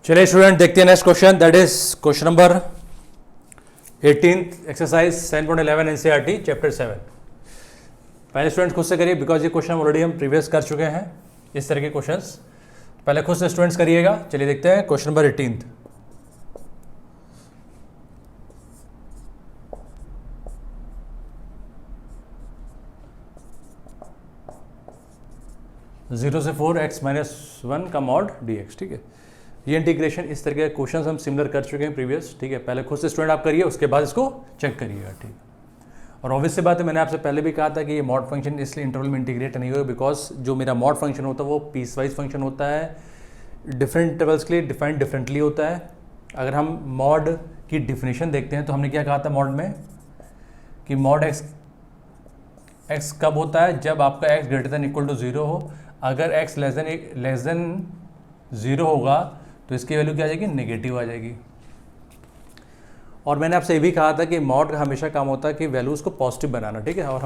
चलिए स्टूडेंट देखते हैं next question, that is question number 18 exercise 7.11 NCERT chapter 7। पहले स्टूडेंट्स खुद से करिए बिकॉज ये क्वेश्चन ऑलरेडी हम प्रीवियस कर चुके हैं। इस तरह के क्वेश्चंस पहले खुद से स्टूडेंट्स करिएगा। चलिए देखते हैं क्वेश्चन नंबर 18। जीरो से 4x-1 का मॉड dx। ठीक है, ये इंटीग्रेशन इस तरह के क्वेश्चंस हम सिमिलर कर चुके हैं प्रीवियस। ठीक है, पहले खुद से स्टूडेंट आप करिए, उसके बाद इसको चेक करिएगा। ठीक है, और ऑब्वियस सी बात है, मैंने आपसे पहले भी कहा था कि ये मॉड फंक्शन इसलिए इंटरवल में इंटीग्रेट नहीं होगा बिकॉज जो मेरा मॉड फंक्शन होता है वो पीस वाइज फंक्शन होता है, डिफरेंट इंटरवल्स के लिए डिफाइंड डिफरेंटली होता है। अगर हम मॉड की डिफिनेशन देखते हैं तो हमने क्या कहा था मॉड में कि मॉड एक्स कब होता है, जब आपका x greater than equal to 0 हो। अगर x लेस देन 0 होगा तो इसकी वैल्यू क्या आ जाएगी, नेगेटिव आ जाएगी। और मैंने आपसे ये भी कहा था कि मॉड का हमेशा काम होता है कि वैल्यूज़ को पॉजिटिव बनाना। ठीक है, और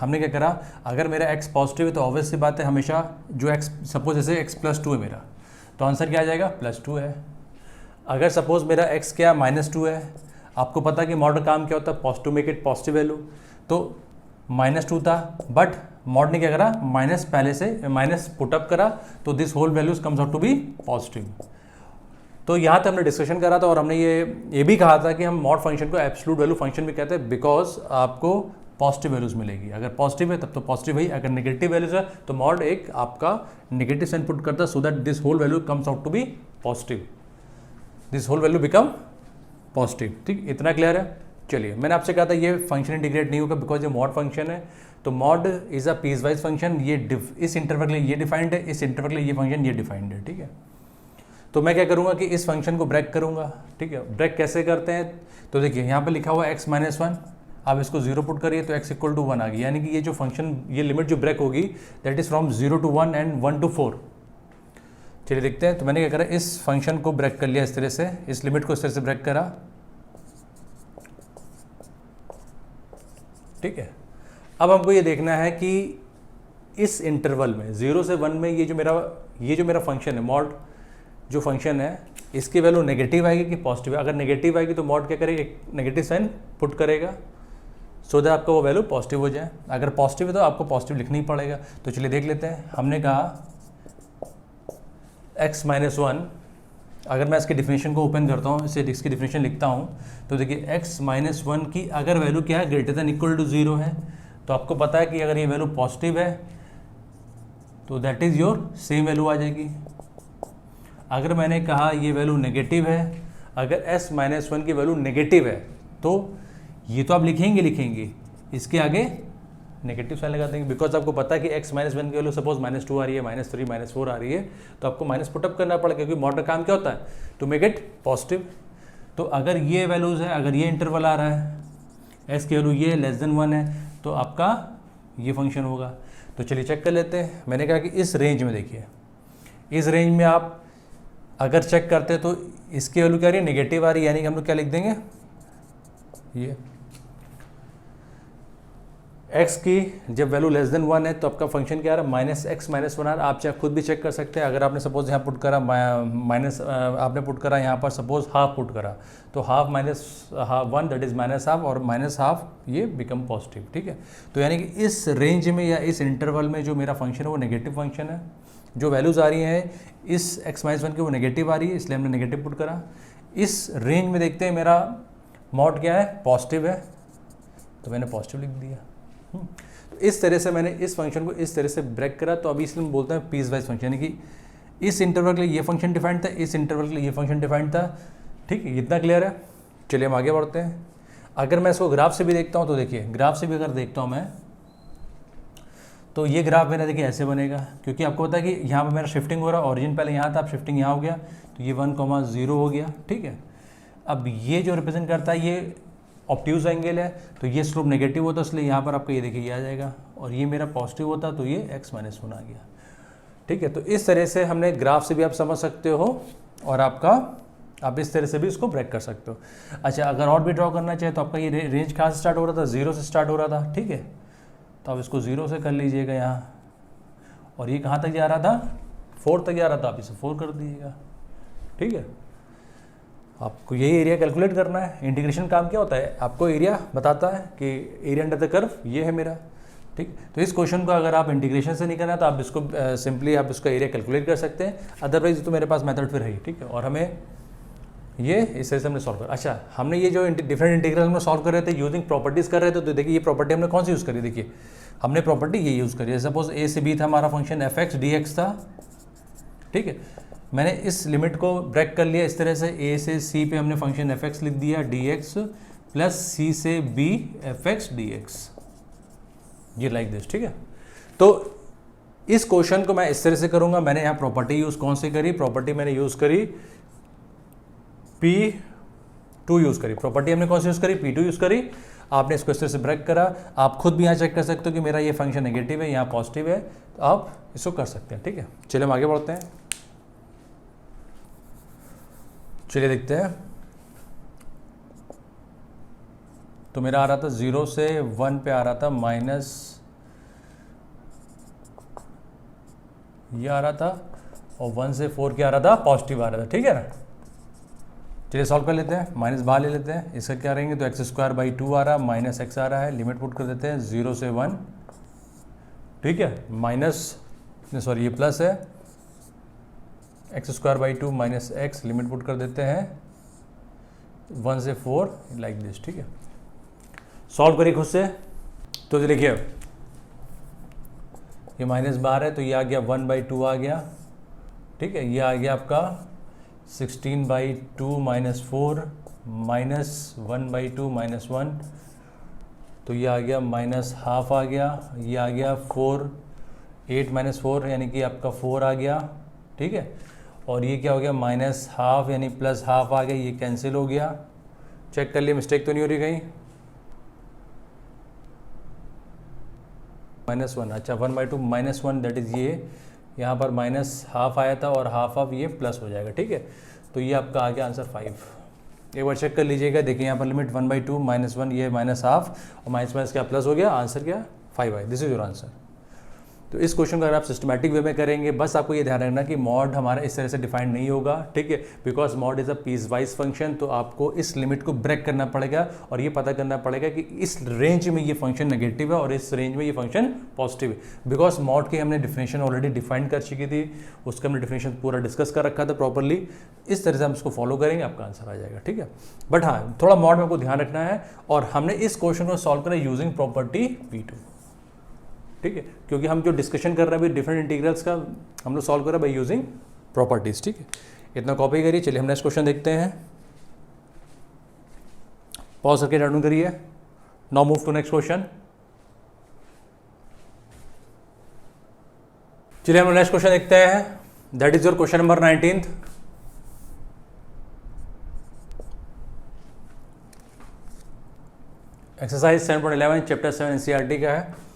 हमने क्या करा, अगर मेरा x पॉजिटिव है तो ऑब्वियस सी बात है हमेशा जो x सपोज जैसे x+2 है मेरा, तो आंसर क्या आ जाएगा, +2 है। अगर सपोज मेरा x क्या -2 है, आपको पता है कि मॉड का काम क्या होता है, positive make it positive value. तो -2 था बट मॉड ने क्या करा, माइनस पहले से माइनस पुटअप करा, तो this whole values comes out to be positive. तो यहाँ तक हमने डिस्कशन करा था और हमने ये भी कहा था कि हम मॉड फंक्शन को एब्सोल्यूट वैल्यू फंक्शन भी कहते हैं बिकॉज आपको पॉजिटिव वैल्यूज मिलेगी। अगर पॉजिटिव है तब तो पॉजिटिव है, अगर नेगेटिव वैल्यूज है तो मॉड एक आपका नेगेटिव साइन पुट करता है so that this whole value comes out to be positive, this whole value become positive. ठीक, इतना क्लियर है। चलिए, मैंने आपसे कहा था ये फंक्शन इंटीग्रेट नहीं होगा बिकॉज ये मॉड फंक्शन है। तो mod is a piecewise function, ये इस इंटरवल के लिए ये डिफाइंड है, इस इंटरवल के लिए ये फंक्शन ये डिफाइंड है। ठीक है, तो मैं क्या करूँगा कि इस फंक्शन को ब्रेक करूँगा। ठीक है, ब्रेक कैसे करते हैं, तो देखिए यहाँ पे लिखा हुआ है x-1, आप इसको 0 पुट करिए तो x = 1 आ गई, यानी कि ये जो फंक्शन ये लिमिट जो ब्रेक होगी that is from 0 to 1 and 1 to 4। चलिए देखते हैं, तो मैंने क्या करा, इस फंक्शन को ब्रेक कर लिया इस तरह से, इस लिमिट को इस तरह से ब्रेक करा। ठीक है, अब हमको ये देखना है कि इस इंटरवल में 0 से 1 में ये जो मेरा फंक्शन है, मॉड जो फंक्शन है, इसकी वैल्यू नेगेटिव आएगी कि पॉजिटिव। अगर नेगेटिव आएगी तो मॉड क्या करेगा, एक नेगेटिव साइन पुट करेगा सो दैट आपका वो वैल्यू पॉजिटिव हो जाए। अगर पॉजिटिव है तो आपको पॉजिटिव लिखना ही पड़ेगा। तो चलिए देख लेते हैं, हमने कहा x-1, अगर मैं इसकी डिफिनेशन को ओपन करता हूँ, इसकी डिफिनेशन लिखता हूँ, तो देखिए x-1 की अगर वैल्यू क्या है, ग्रेटर देन इक्वल टू 0 है, तो आपको पता है कि अगर ये वैल्यू पॉजिटिव है तो that is your same value आ जाएगी। अगर मैंने कहा ये वैल्यू नेगेटिव है, अगर x-1 की वैल्यू नेगेटिव है तो ये तो आप लिखेंगे, इसके आगे नेगेटिव साइन लगा देंगे बिकॉज आपको पता है कि x-1 की वैल्यू सपोज -2 आ रही है, -3, -4 आ रही है, तो आपको माइनस पुटअप करना पड़ेगा क्योंकि मॉड का काम क्या होता है, टू मेक इट पॉजिटिव। तो अगर ये वैल्यूज़ है, अगर ये इंटरवल आ रहा है, x की वैल्यू ये <1 है, तो आपका ये फंक्शन होगा। तो चलिए चेक कर लेते हैं। मैंने कहा कि इस रेंज में देखिए, इस रेंज में आप अगर चेक करते हैं तो इसकी वैल्यू क्या आ रही है, नेगेटिव आ रही है, यानी कि हम लोग क्या लिख देंगे, ये x की जब वैल्यू <1 है तो आपका फंक्शन क्या आ रहा है, -x-1 आ रहा है। आप चाहे खुद भी चेक कर सकते हैं। अगर आपने सपोज यहाँ पुट करा आपने पुट करा यहाँ पर सपोज हाफ पुट करा, तो हाफ -1 दैट इज़ -हाफ, और -हाफ ये बिकम पॉजिटिव। ठीक है, तो यानी कि इस रेंज में या इस इंटरवल में जो मेरा फंक्शन है वो नेगेटिव फंक्शन है। जो वैल्यूज़ आ रही हैं इस x-1 की वो नेगेटिव आ रही है, इसलिए हमने नेगेटिव पुट करा। इस रेंज में देखते हैं मेरा मॉड क्या है, पॉजिटिव है, तो मैंने पॉजिटिव लिख दिया। तो इस तरह से मैंने इस फंक्शन को इस तरह से ब्रेक करा। तो अभी इसलिए हम बोलते हैं पीस वाइज फंक्शन, यानी कि इस इंटरवल के लिए ये फंक्शन डिफाइंड था, इस इंटरवल के लिए ये फंक्शन डिफाइंड था। ठीक है, इतना क्लियर है। चलिए हम आगे बढ़ते हैं। अगर मैं इसको ग्राफ से भी देखता हूँ तो देखिए, ग्राफ से भी अगर देखता हूँ मैं, तो ये ग्राफ मेरा देखिए ऐसे बनेगा, क्योंकि आपको पता है कि यहाँ पर मेरा शिफ्टिंग हो रहा है, ऑरिजिन पहले यहाँ था, अब शिफ्टिंग यहाँ हो गया, तो ये 1,0 हो गया। ठीक है, अब ये जो रिप्रेजेंट करता है ये ऑब्ट्यूज एंगल है, तो ये स्लोप नेगेटिव होता है, इसलिए यहाँ पर आपको ये देखिए ये आ जाएगा, और ये मेरा पॉजिटिव होता तो ये x-1 आ गया। ठीक है, तो इस तरह से हमने ग्राफ से भी आप समझ सकते हो, और आप इस तरह से भी इसको ब्रेक कर सकते हो। अच्छा, अगर और भी ड्रॉ करना चाहे तो आपका ये रेंज कहाँ से स्टार्ट हो रहा था, 0 से स्टार्ट हो रहा था। ठीक है, तो आप इसको 0 से कर लीजिएगा यहाँ, और ये कहाँ तक जा रहा था, 4 तक जा रहा था, आप इसे 4 कर दीजिएगा। ठीक है। आपको यही एरिया कैलकुलेट करना है। इंटीग्रेशन काम क्या होता है, आपको एरिया बताता है कि एरिया अंडर द कर्व ये है मेरा, ठीक। तो इस क्वेश्चन को अगर आप इंटीग्रेशन से नहीं करना तो आप इसको सिंपली आप इसका एरिया कैलकुलेट कर सकते हैं, अदरवाइज तो मेरे पास मेथड फिर है, ठीक है। और हमें ये इस तरह से हमने सॉल्व कर, अच्छा हमने ये जो डिफरेंट इंटीग्रल हम सॉल्व कर रहे थे यूजिंग प्रॉपर्टीज कर रहे थे, तो देखिए ये प्रॉपर्टी हमने कौन सी यूज़ करी, देखिए हमने प्रॉपर्टी ये यूज़ करी है। सपोज ए से बी था हमारा function F X D x था, ठीक है। मैंने इस लिमिट को ब्रेक कर लिया इस तरह से, ए से सी पे हमने फंक्शन एफ एक्स लिख दिया डी एक्स प्लस सी से B F X D X, ये लाइक दिस, ठीक है। तो इस क्वेश्चन को मैं इस तरह से करूंगा। मैंने यहाँ प्रॉपर्टी यूज़ कौन सी करी, प्रॉपर्टी मैंने यूज़ करी P2 यूज़ करी, प्रॉपर्टी हमने कौन सी यूज़ करी, P2 यूज़ करी। आपने इसको इस तरह से ब्रेक करा, आप खुद भी यहाँ चेक कर सकते हो कि मेरा ये फंक्शन नेगेटिव है, यहाँ पॉजिटिव है, तो आप इसको कर सकते हैं, ठीक है। चलिए हम आगे बढ़ते हैं, चलिए देखते हैं। तो मेरा आ रहा था 0 से 1 पे आ रहा था माइनस, ये आ रहा था, और 1 से 4 क्या आ रहा था, पॉजिटिव आ रहा था, ठीक है ना। चलिए सॉल्व कर लेते हैं, माइनस बाहर ले लेते हैं, इसका क्या रहेंगे, तो एक्स स्क्वायर बाई 2 आ रहा है माइनस एक्स आ रहा है, लिमिट पुट कर देते हैं 0 से 1, ठीक है, माइनस सॉरी ये प्लस है, x square by 2 minus x, limit put कर देते हैं 1 से 4 लाइक दिस, ठीक है। सॉल्व करिए खुद से। तो देखिए ये माइनस बाहर है तो ये आ गया 1/2 आ गया, ठीक है। ये आ गया आपका 16/2 माइनस 4 माइनस 1/2 माइनस 1, तो ये आ गया माइनस हाफ आ गया, ये आ गया 4, 8 माइनस 4 यानी कि आपका 4 आ गया, ठीक है। और ये क्या हो गया माइनस हाफ यानी प्लस हाफ आ गया, ये कैंसिल हो गया। चेक कर लिए मिस्टेक तो नहीं हो रही कहीं, -1, अच्छा 1/2 -1 दैट इज़ ये, यहाँ पर माइनस हाफ आया था और हाफ ऑफ ये प्लस हो जाएगा, ठीक है। तो ये आपका आ गया आंसर 5। एक बार चेक कर लीजिएगा, देखिए यहाँ पर लिमिट 1/2 -1, ये माइनस हाफ और माइनस क्या प्लस हो गया, आंसर क्या 5 आया, दिस इज योर आंसर। तो इस क्वेश्चन को अगर आप सिस्टमैटिक वे में करेंगे, बस आपको ये ध्यान रखना कि मॉड हमारा इस तरह से डिफाइंड नहीं होगा, ठीक है, because mod is a piecewise function. तो आपको इस लिमिट को ब्रेक करना पड़ेगा और ये पता करना पड़ेगा कि इस रेंज में ये फंक्शन नेगेटिव है और इस रेंज में ये फंक्शन पॉजिटिव है। बिकॉज मॉड की हमने डिफिनेशन ऑलरेडी डिफाइन कर चुकी थी, उसका हमने डिफिनेशन पूरा डिस्कस कर रखा था प्रॉपरली। इस तरह से हम इसको फॉलो करेंगे, आपका आंसर आ जाएगा, ठीक है। बट हाँ, थोड़ा मॉड में आपको ध्यान रखना है। और हमने इस क्वेश्चन को सॉल्व करा यूजिंग प्रॉपर्टी P2, ठीक है, क्योंकि हम जो डिस्कशन कर रहे हैं डिफरेंट इंटीग्रल्स का, हम लोग सॉल्व कर रहे हैं बाय यूजिंग प्रॉपर्टीज, ठीक है। इतना कॉपी करिए। चलिए हम नेक्स्ट क्वेश्चन देखते हैं, पॉज करके रन करिए। Now move to next question. चलिए हम नेक्स्ट क्वेश्चन देखते हैं, that is your question number 19। Exercise 7.11 chapter 7 NCERT का है।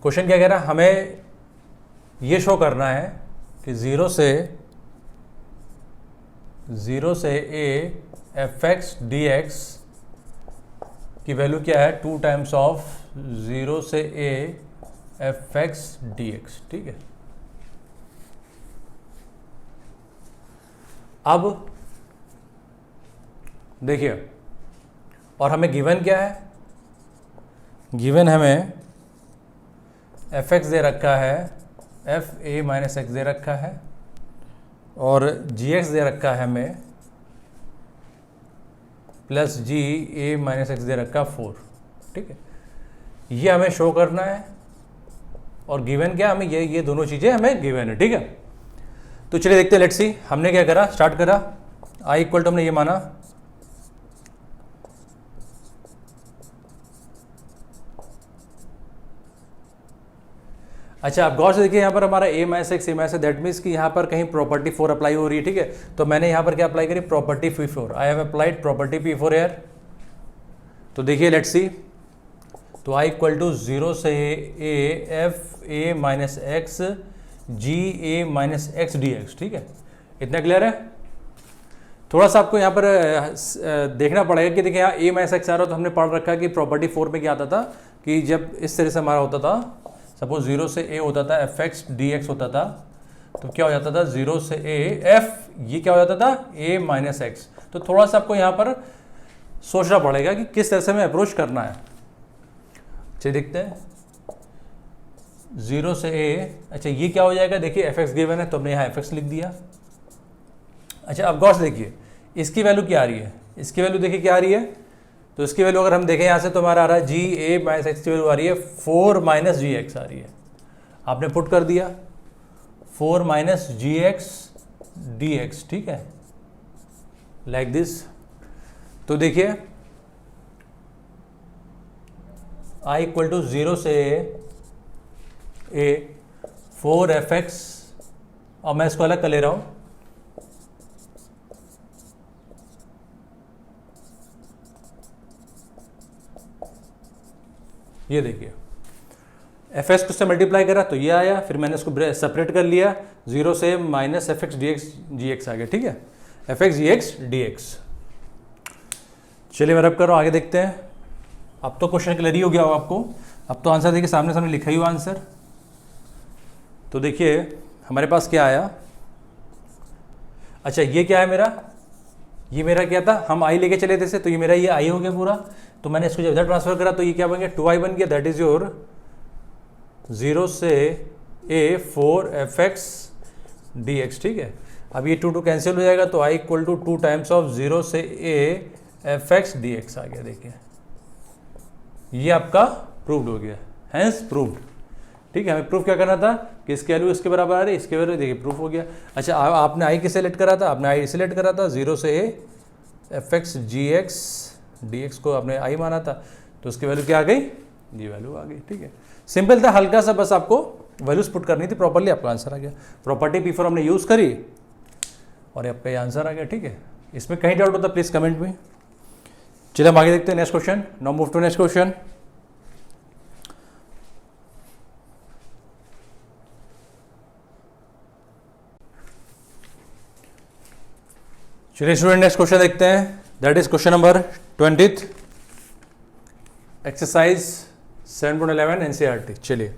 क्वेश्चन क्या कह रहा है, हमें ये शो करना है कि 0 से a f(x) dx की वैल्यू क्या है 2 टाइम्स ऑफ 0 से a f(x) dx, ठीक है। अब देखिए, और हमें गिवन क्या है, गिवन हमें f(x) दे रखा है, f(a - x) दे रखा है और gx दे रखा है हमें प्लस g(a - x) दे रखा 4, ठीक है। ये हमें शो करना है और गिवन क्या, हमें ये दोनों चीज़ें हमें गिवन है, ठीक है। तो चलिए देखते हैं, लेट्स सी। हमने क्या करा, स्टार्ट करा i इक्वल टू हमने ये माना अच्छा, आप गौर से देखिए यहाँ पर हमारा a - x दैट मीन्स कि यहाँ पर कहीं प्रॉपर्टी 4 अप्लाई हो रही है, ठीक है। तो मैंने यहाँ पर क्या अप्लाई करी, property P4, I have applied property P4 here. तो देखिए लेट्स सी, तो i इक्वल टू 0 से a f(a - x) g(a - x) dx, ठीक है। इतना क्लियर है। थोड़ा सा आपको यहाँ पर देखना पड़ेगा कि देखिए यहाँ a - x आ रहा, तो हमने पढ़ रखा कि प्रॉपर्टी 4 में क्या आता था कि जब इस तरह से हमारा होता था, सपोज 0 से a होता था f(x) dx होता था, तो क्या हो जाता था 0 से a f, ये क्या हो जाता था a माइनस एक्स। तो थोड़ा सा आपको यहाँ पर सोचना पड़ेगा कि किस तरह से हमें अप्रोच करना है। चलिए देखते हैं 0 से a। अच्छा ये क्या हो जाएगा, देखिए एफ एक्स गिवन है तो हमने यहाँ एफ एक्स लिख दिया। अच्छा अब गौर से देखिए इसकी वैल्यू क्या आ रही है, इसकी वैल्यू देखिए क्या आ रही है, तो इसकी वैल्यू अगर हम देखें यहाँ से तो हमारा आ रहा है जी ए माइनस एक्स की वैल्यू आ रही है 4 माइनस जी एक्स आ रही है। आपने पुट कर दिया 4 माइनस जी एक्स डी एक्स, ठीक है, लाइक दिस। तो देखिए आई इक्वल टू 0 से ए 4 एफ एक्स, और मैं इसको अलग कर ले रहा हूँ, ये देखिए एफ एक्स को से मल्टीप्लाई करा तो ये आया, फिर मैंने इसको सेपरेट कर लिया 0 से minus F X D X G X आ गया, ठीक है, F X G X D X. चलिए मैं रब कर रहा हूँ, आगे देखते हैं। अब तो क्वेश्चन क्लियर ही हो गया होगा आपको, अब तो आंसर देखिए सामने सामने लिखा ही हुआ आंसर। तो देखिए हमारे पास क्या आया, अच्छा ये क्या है मेरा, ये मेरा क्या था, हम आई लेके चले थे से, तो ये मेरा ये आई हो गया पूरा, तो मैंने इसको जब इधर ट्रांसफर करा तो ये क्या बन गया 2i बन गया, दैट इज योर 0 से a 4 F X D x, ठीक है। अब ये 2 2 कैंसिल हो जाएगा तो i equal to 2 times of 0 से a F X D X आ गया। देखिए ये आपका प्रूव्ड हो गया, हैंस प्रूव्ड, ठीक है। हमें प्रूफ क्या करना था कि इसकी वैल्यू इसके बराबर आ रही है, इसके वैल्यू देखिए प्रूफ हो गया। अच्छा आपने आई किसे सेलेक्ट करा था, आपने आई सेलेक्ट करा था 0 से a F X G X D X को आपने आई माना था, तो उसकी वैल्यू क्या आ गई, ये वैल्यू आ गई, ठीक है। सिंपल था, हल्का सा बस आपको वैल्यूज पुट करनी थी, प्रॉपर्ली आपका आंसर आ गया। प्रॉपर्टी P4 हमने यूज़ करी और आपका ये आंसर आ गया, ठीक है। इसमें कहीं डाउट होता प्लीज़ कमेंट में। चलिए हम आगे देखते हैं next question. Now move to next question. चलिए स्टूडेंट नेक्स्ट क्वेश्चन देखते हैं, that is question number 20th exercise 7.11 NCERT. चलिए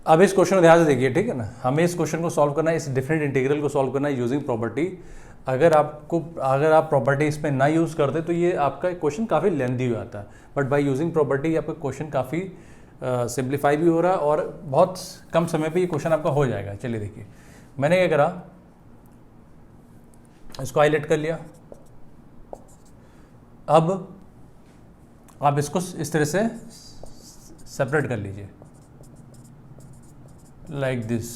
अब इस क्वेश्चन को ध्यान से देखिए, ठीक है ना। हमें इस क्वेश्चन को सॉल्व करना है, इस डिफरेंट इंटीग्रल को सॉल्व करना है यूजिंग प्रॉपर्टी। अगर आप प्रॉपर्टी इसमें ना यूज़ करते तो ये आपका क्वेश्चन काफ़ी लेंथी हो जाता है, बट बाय यूजिंग प्रॉपर्टी आपका क्वेश्चन काफ़ी सिंप्लीफाई भी हो रहा है और बहुत कम समय पे ये क्वेश्चन आपका हो जाएगा। चलिए देखिए मैंने क्या करा, इसको हाईलाइट कर लिया। अब आप इसको इस तरह से सेपरेट कर लीजिए like this।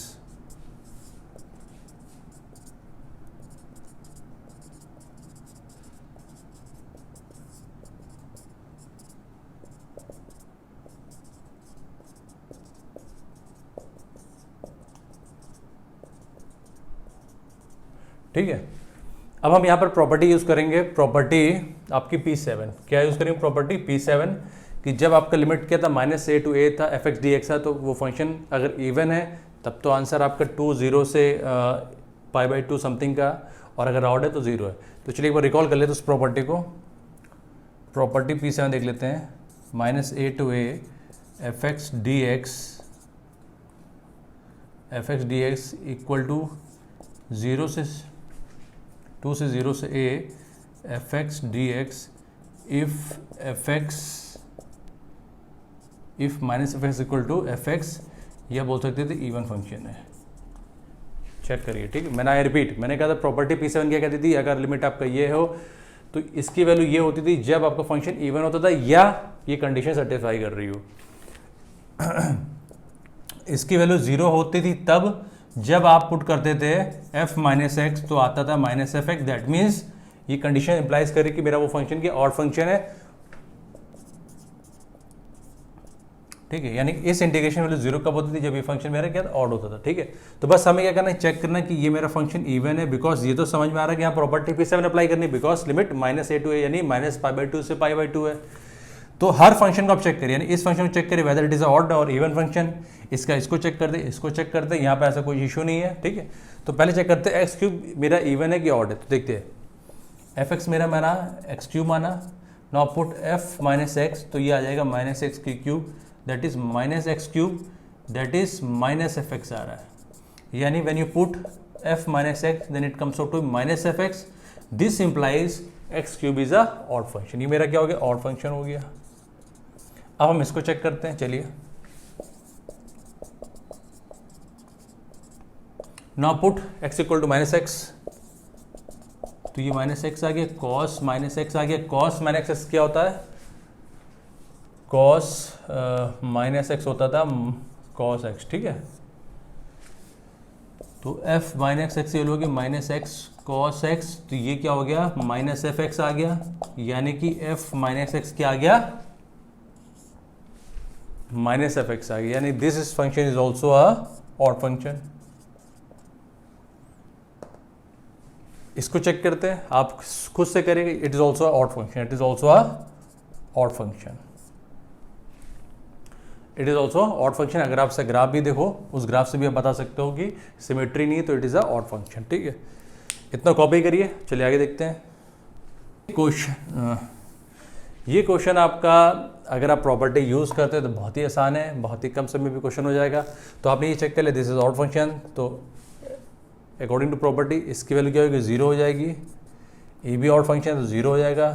ठीक है, अब हम यहाँ पर प्रॉपर्टी यूज़ करेंगे, प्रॉपर्टी आपकी P7। क्या यूज़ करेंगे प्रॉपर्टी P7 कि जब आपका लिमिट क्या था -a to a था, एफ एक्स डी एक्स था, तो वो फंक्शन अगर इवन है तब तो आंसर आपका 2 0 से π/2 समथिंग का, और अगर ऑड है तो 0 है। तो चलिए एक बार रिकॉल कर लेते हैं उस प्रॉपर्टी को। प्रॉपर्टी P7 देख लेते हैं, -a to a F X D X equal to 2 से 0 से a F X D X if minus F X equal to F X, यह बोल सकते थे इवन फंक्शन है। चेक करिए, ठीक है। मैंने रिपीट, मैंने कहा था प्रॉपर्टी P7 क्या कहती थी, अगर लिमिट आपका ये हो तो इसकी वैल्यू ये होती थी जब आपका फंक्शन इवन होता था या ये कंडीशन सेटिस्फाई कर रही हो। इसकी वैल्यू 0 होती थी तब जब आप पुट करते थे f माइनस एक्स तो आता था minus F x. That means ये कंडीशन इंप्लाइज करे कि मेरा वो फंक्शन की ऑड फंक्शन है, ठीक है, यानी इस इंटीग्रेशन वैल्यू 0 कब होती थी, जब ये फंक्शन मेरा क्या ऑड होता था। ठीक है, तो बस हमें क्या करना है, चेक करना कि ये मेरा फंक्शन इवन है, बिकॉज ये तो समझ में आ रहा है कि यहाँ प्रॉपर्टी P7 अप्लाई करनी, because limit -a to a यानी -π/2 से π/2 है। तो हर फंक्शन को आप चेक करिए, यानी इस फंक्शन को चेक करिए वेदर इट इज ऑड और इवन फंक्शन, इसको चेक कर दे, इसको चेक कर दे, यहाँ पे ऐसा कोई इशू नहीं है। ठीक है, तो पहले चेक करते हैं x³ मेरा इवन है कि ऑड है। तो देखते हैं fx मेरा x³ माना, नाउ पुट f - x, तो ये आ जाएगा -x³ that is -x³ that is -fx आ रहा है, यानी when you put f - x then it comes out to -fx, this implies x³ is a odd function. ये मेरा क्या हो गया, ऑड फंक्शन हो गया। अब हम इसको चेक करते हैं, चलिए नाउ पुट x = -x, तो ये -x आ गया, cos -x आ गया, cos -x क्या होता है, cos -x होता था cos x। ठीक है, तो f -x ये लोगे -x cos x, तो ये क्या हो गया, -fx आ गया, यानी कि f -x क्या आ गया, -fx आ गया, यानी this is function is also a odd function. इसको चेक करते हैं, आप खुद से करेंगे, it is also odd function, it is also a odd function, it is also odd function. अगर आप से ग्राफ भी देखो, उस ग्राफ से भी आप बता सकते हो कि सिमेट्री नहीं है, तो it is a odd function. ठीक है, इतना कॉपी करिए, चलिए आगे देखते हैं क्वेश्चन। ये क्वेश्चन आपका अगर आप प्रॉपर्टी यूज़ करते हैं तो बहुत ही आसान है, बहुत ही कम समय में भी क्वेश्चन हो जाएगा। तो आपने ये चेक कर लिया, दिस इज ऑड फंक्शन, तो अकॉर्डिंग टू प्रॉपर्टी इसकी वैल्यू क्या होगी, 0 हो जाएगी। ए भी ऑड फंक्शन तो 0 हो जाएगा,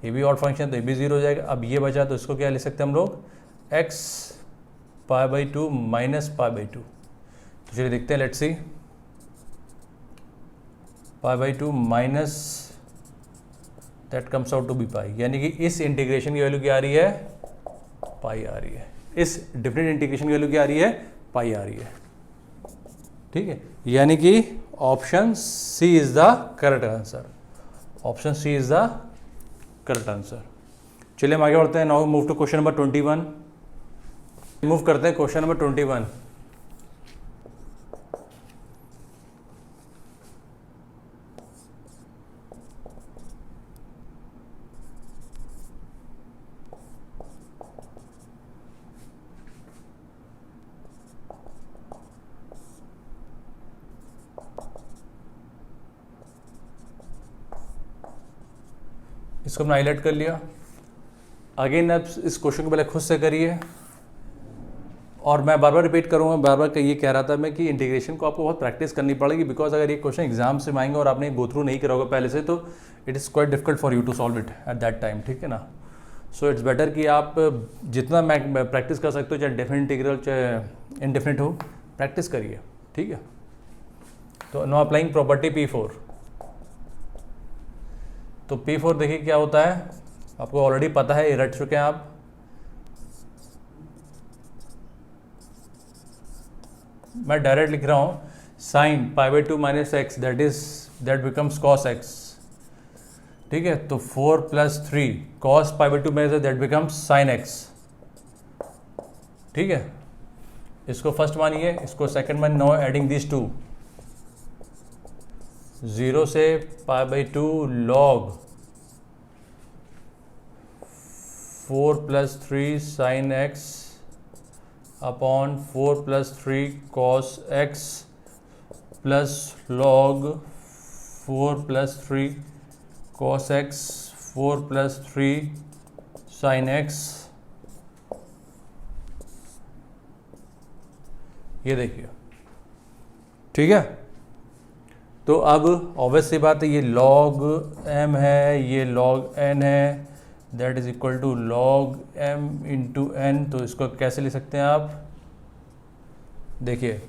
ए भी ऑड फंक्शन तो ए भी 0 हो जाएगा। अब ये बचा तो इसको क्या लिख सकते हैं हम लोग, x π/2 -π/2। तो चलिए देखते हैं, let's see, π/2 minus that comes out to be pi, यानी कि इस इंटीग्रेशन की वैल्यू क्या आ रही है, पाई आ रही है। इस डिफरेंट इंटीग्रेशन की वैल्यू क्या आ रही है, पाई आ रही है। ठीक है, यानी कि option C is the correct answer, option C is the correct answer. चलिए हम आगे बढ़ते हैं, now move to question number 21। Move करते हैं क्वेश्चन नंबर 21। इसको हमने हाईलाइट कर लिया। अगेन आप इस क्वेश्चन को पहले खुद से करिए, और मैं बार बार रिपीट करूँगा, बार बार ये कह रहा था मैं कि इंटीग्रेशन को आपको बहुत प्रैक्टिस करनी पड़ेगी, बिकॉज अगर ये क्वेश्चन एग्जाम से आएंगे और आपने गो थ्रू नहीं करा होगा पहले से, तो it is quite difficult for you to solve it at that time. ठीक है ना, सो इट्स बेटर कि आप जितना प्रैक्टिस कर सकते हो, चाहे डेफिनेट इंटीग्रल चाहे इनडेफिनेट हो, प्रैक्टिस करिए। ठीक है, तो नो अप्लाइंग प्रॉपर्टी P4। तो P4 देखिए क्या होता है, आपको ऑलरेडी पता है, ये रट चुके हैं आप। मैं डायरेक्ट लिख रहा हूँ, sine π/2 -x that becomes cos x। ठीक है, तो 4 + 3 cos π/2 -x that becomes sin x। ठीक है, इसको फर्स्ट मानिए, इसको सेकंड मानिए। नाउ एडिंग दिस टू, 0 से π/2 log 4 + 3 sin x upon 4 + 3 cos x plus log 4 + 3 cos x 4 + 3 sin x। ये देखिए, ठीक है। तो अब ऑब्वियस सी बात है, ये log m है, ये log n है, that is equal to log m into n। तो इसको कैसे लिख सकते हैं आप, देखिए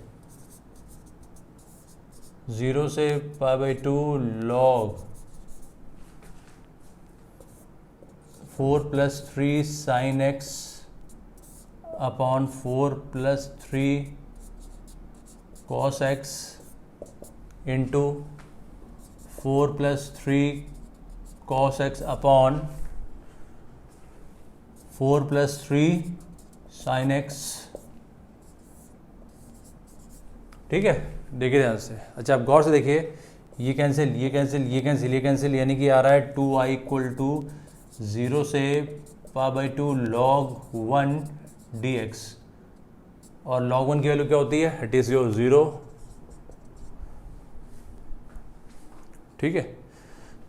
0 से π/2 log 4 + 3 sin x upon 4 + 3 cos x into 4 + 3 cos x upon 4 + 3 sine x, ठीक है। देखिए ध्यान से, अच्छा आप गौर से देखिए, ये कैंसिल, ये कैंसिल, ये कैंसिल, ये कैंसिल, यानी कि आ रहा है 2i इक्वल टू 0 से π/2 log 1 dx, और log 1 की वैल्यू क्या होती है, इट इज योर 0, ठीक है।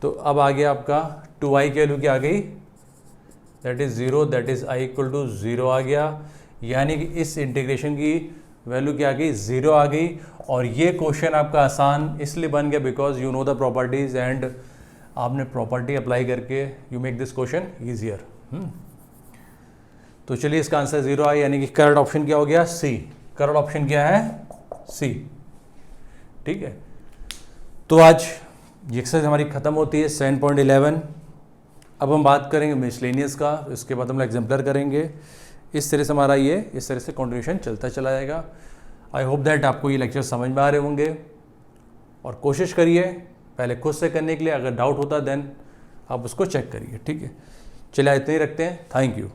तो अब आ गया आपका 2i की वैल्यू क्या आ गई, that is 0, that is i equal to 0 आ गया, यानी कि इस इंटीग्रेशन की वैल्यू क्या आ गई, 0 आ गई। और ये क्वेश्चन आपका आसान इसलिए बन गया because you know the properties and आपने प्रॉपर्टी अप्लाई करके you make this question easier. तो चलिए इसका आंसर 0 आया, यानी कि करेक्ट ऑप्शन क्या हो गया, सी। करेक्ट ऑप्शन क्या है, सी, ठीक है। तो आज ये एक्सरसाइज हमारी खत्म होती है 7.11। अब हम बात करेंगे मिसलेनियस का, इसके बाद हम एग्जाम्पलर करेंगे। इस तरह से हमारा ये इस तरह से कंटिन्यूशन चलता चला जाएगा। आई होप दैट आपको ये लेक्चर समझ में आ रहे होंगे, और कोशिश करिए पहले खुद से करने के लिए, अगर डाउट होता देन आप उसको चेक करिए, ठीक है। चलिए इतने ही रखते हैं, थैंक यू।